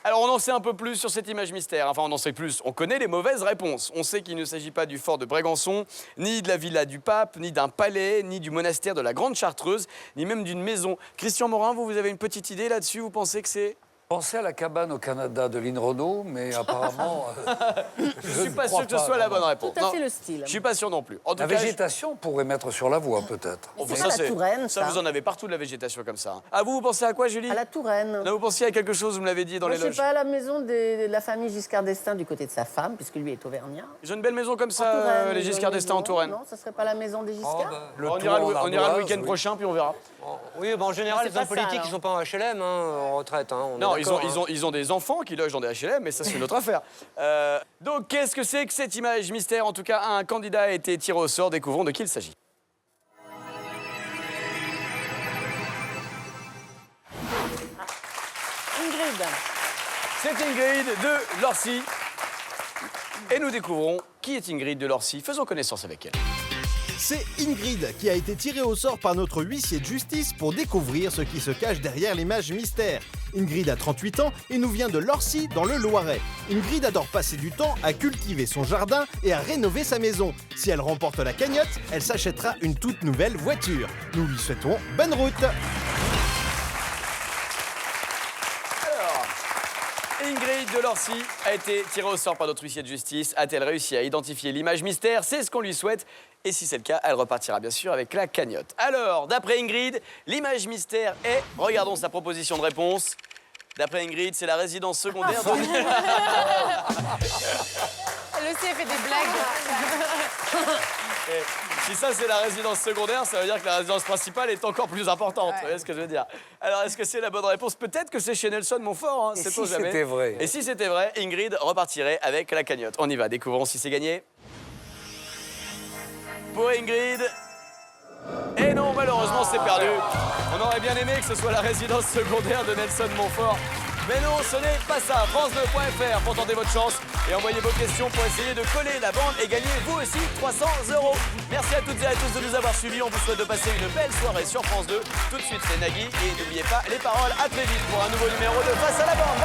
Alors, on en sait un peu plus sur cette image mystère. Enfin, on en sait plus. On connaît les mauvaises réponses. On sait qu'il ne s'agit pas du fort de Brégançon, ni de la villa du pape, ni d'un palais, ni du monastère de la Grande Chartreuse, ni même d'une maison. Christian Morin, vous avez une petite idée là-dessus? Vous pensez que c'est... Pensez à la cabane au Canada de Lynn Renault, mais apparemment... Je suis pas sûr que ce soit la bonne réponse. Tout à fait Non, le style. Je suis pas sûr non plus. En tout La cas, végétation pourrait mettre sur la voie, peut-être. C'est pas la Touraine, ça, ça. vous en avez partout de la végétation comme ça. Ah, vous pensez à quoi, Julie? À la Touraine. Là, vous pensiez à quelque chose, vous me l'avez dit dans Moi, les je loges. sais pas, à la maison de la famille Giscard d'Estaing du côté de sa femme, puisque lui est auvergnat. Ils ont une belle maison comme En ça, Touraine, les ils ont Giscard une d'Estaing en maison. Touraine. Non, ça serait pas la maison des Giscard On ira le week-end prochain, puis on verra. Oui, bon, en général, C'est les hommes pas ça, politiques, alors. ils sont pas en HLM, hein, en retraite. Hein, on est Non, d'accord, hein. ils ont des enfants qui logent dans des HLM, mais ça, c'est une autre affaire. Donc, qu'est-ce que c'est que cette image mystère? En tout cas, un candidat a été tiré au sort. Découvrons de qui il s'agit. Ingrid. C'est Ingrid de Lorcy. Et nous découvrons qui est Ingrid de Lorcy. Faisons connaissance avec elle. C'est Ingrid qui a été tirée au sort par notre huissier de justice pour découvrir ce qui se cache derrière l'image mystère. Ingrid a 38 ans et nous vient de Lorcy dans le Loiret. Ingrid adore passer du temps à cultiver son jardin et à rénover sa maison. Si elle remporte la cagnotte, elle s'achètera une toute nouvelle voiture. Nous lui souhaitons bonne route. Ingrid de Lorcy a été tirée au sort par notre huissier de justice. A-t-elle réussi à identifier l'image mystère? C'est ce qu'on lui souhaite. Et si c'est le cas, elle repartira bien sûr avec la cagnotte. Alors, d'après Ingrid, l'image mystère est... Regardons sa proposition de réponse. D'après Ingrid, c'est la résidence secondaire de... Elle aussi, elle fait des blagues. Et si ça, c'est la résidence secondaire, ça veut dire que la résidence principale est encore plus importante. Vous voyez ce que je veux dire? Alors, est-ce que c'est la bonne réponse? Peut-être que c'est chez Nelson Montfort, hein, Et sait-on si jamais. c'était vrai? Et si c'était vrai, Ingrid repartirait avec la cagnotte. On y va, découvrons si c'est gagné. Pour Ingrid... Et non, malheureusement, c'est perdu. On aurait bien aimé que ce soit la résidence secondaire de Nelson Montfort. Mais non, ce n'est pas ça. France2.fr pour tenter votre chance et envoyez vos questions pour essayer de coller la bande et gagner vous aussi 300 €. Merci à toutes et à tous de nous avoir suivis. On vous souhaite de passer une belle soirée sur France 2. Tout de suite, c'est Nagui. Et n'oubliez pas les paroles. À très vite pour un nouveau numéro de Face à la bande.